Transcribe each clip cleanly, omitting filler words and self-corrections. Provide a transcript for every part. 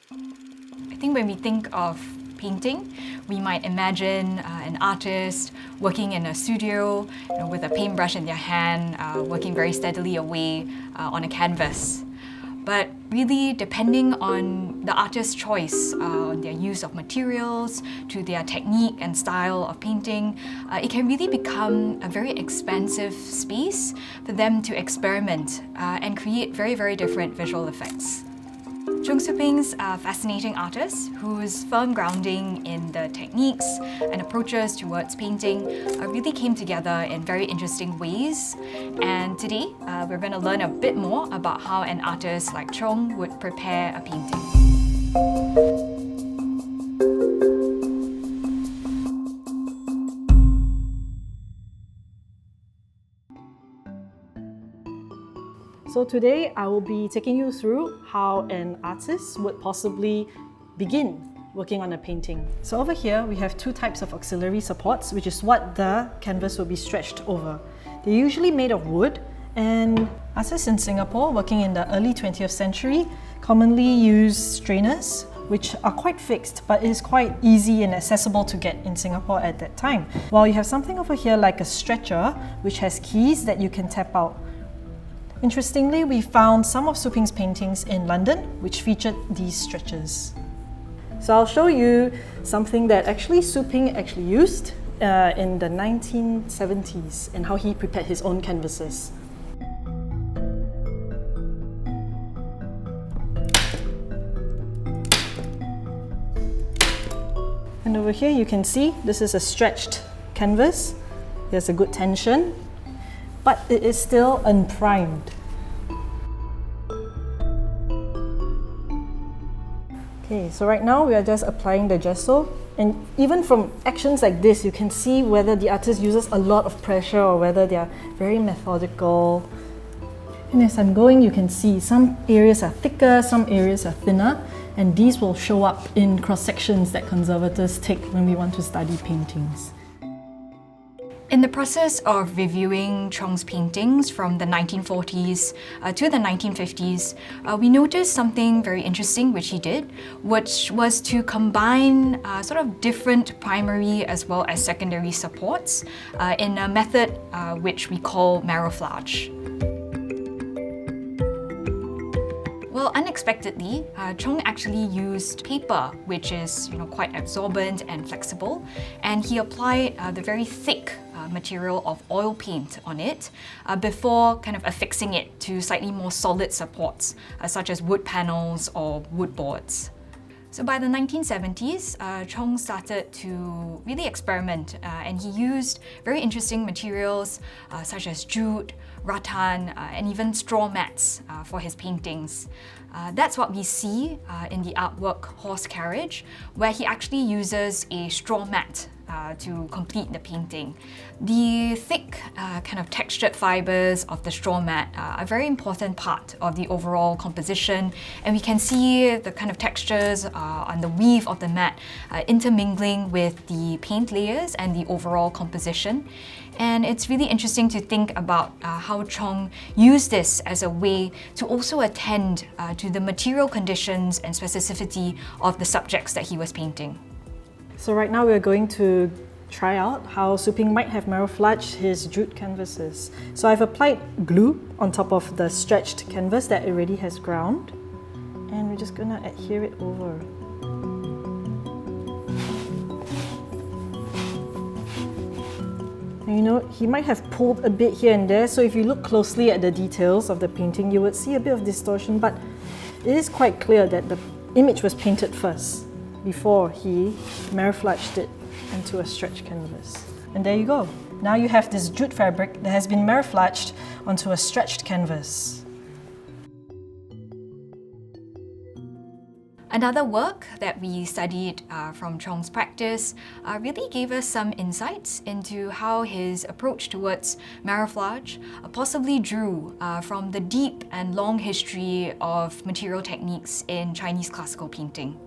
I think when we think of painting, we might imagine an artist working in a studio, with a paintbrush in their hand, working very steadily away on a canvas. But really, depending on the artist's choice, on their use of materials, to their technique and style of painting, it can really become a very expansive space for them to experiment and create very, very different visual effects. Cheong Soo Pieng's a fascinating artist whose firm grounding in the techniques and approaches towards painting really came together in very interesting ways. And today, we're going to learn a bit more about how an artist like Cheong would prepare a painting. So today I will be taking you through how an artist would possibly begin working on a painting. So over here we have two types of auxiliary supports, which is what the canvas will be stretched over. They're usually made of wood, and artists in Singapore working in the early 20th century commonly use strainers, which are quite fixed, but it is quite easy and accessible to get in Singapore at that time. While you have something over here like a stretcher, which has keys that you can tap out. Interestingly, we found some of Soo Pieng's paintings in London, which featured these stretchers. So I'll show you something that actually Soo Pieng used in the 1970s and how he prepared his own canvases. And over here you can see this is a stretched canvas. There's a good tension, but it is still unprimed. Okay, so right now we are just applying the gesso, and even from actions like this you can see whether the artist uses a lot of pressure or whether they are very methodical. And as I'm going, you can see some areas are thicker, some areas are thinner, and these will show up in cross-sections that conservators take when we want to study paintings. In the process of reviewing Cheong's paintings from the 1940s to the 1950s, we noticed something very interesting which he did, which was to combine sort of different primary as well as secondary supports in a method which we call marouflage. Well, unexpectedly, Cheong actually used paper, which is quite absorbent and flexible, and he applied the very thick material of oil paint on it before kind of affixing it to slightly more solid supports, such as wood panels or wood boards. So by the 1970s, Cheong started to really experiment and he used very interesting materials such as jute, rattan, and even straw mats for his paintings. That's what we see in the artwork Horse Carriage, where he actually uses a straw mat to complete the painting. The thick, kind of textured fibers of the straw mat are a very important part of the overall composition, and we can see the kind of textures on the weave of the mat intermingling with the paint layers and the overall composition. And it's really interesting to think about how Cheong used this as a way to also attend to the material conditions and specificity of the subjects that he was painting. So right now we're going to try out how Soo Pieng might have marouflaged his jute canvases. So I've applied glue on top of the stretched canvas that already has ground, and we're just gonna adhere it over. And he might have pulled a bit here and there, so if you look closely at the details of the painting, you would see a bit of distortion, but it is quite clear that the image was painted first before he marouflaged it into a stretched canvas. And there you go. Now you have this jute fabric that has been marouflaged onto a stretched canvas. Another work that we studied from Cheong's practice really gave us some insights into how his approach towards marouflage possibly drew from the deep and long history of material techniques in Chinese classical painting.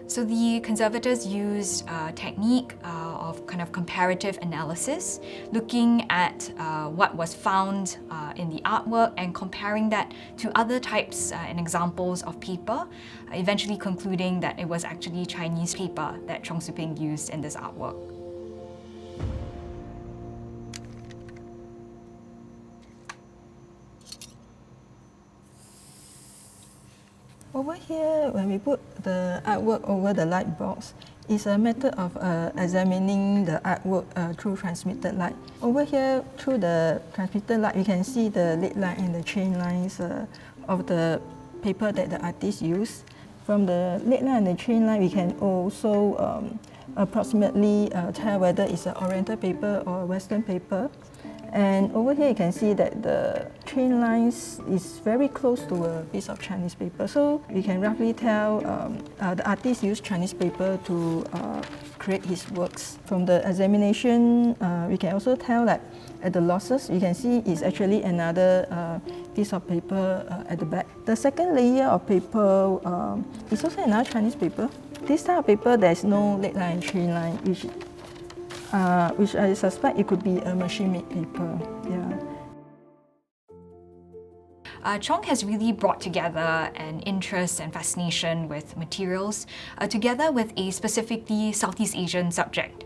So the conservators used a technique of kind of comparative analysis, looking at what was found in the artwork and comparing that to other types and examples of paper, eventually concluding that it was actually Chinese paper that Cheong Soo Pieng used in this artwork. Over here, when we put the artwork over the light box, it's a method of examining the artwork through transmitted light. Over here, through the transmitted light, you can see the lead line and the chain lines of the paper that the artist used. From the lead line and the chain line, we can also approximately tell whether it's an Oriental paper or a Western paper. And over here you can see that the chain lines is very close to a piece of Chinese paper. So we can roughly tell the artist used Chinese paper to create his works. From the examination, we can also tell that at the losses, you can see it's actually another piece of paper at the back. The second layer of paper is also another Chinese paper. This type of paper, there's no lead line and chain line, which I suspect it could be a machine-made paper. Yeah. Cheong has really brought together an interest and fascination with materials, together with a specifically Southeast Asian subject.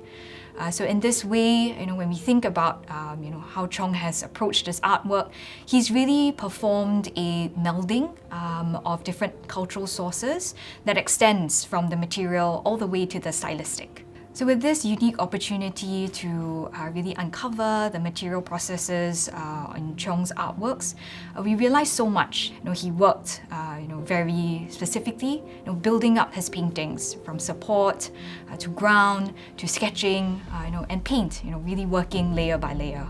So in this way, when we think about how Cheong has approached this artwork, he's really performed a melding of different cultural sources that extends from the material all the way to the stylistic. So with this unique opportunity to really uncover the material processes in Cheong's artworks, we realized so much. He worked very specifically, building up his paintings from support to ground to sketching, and paint, really working layer by layer.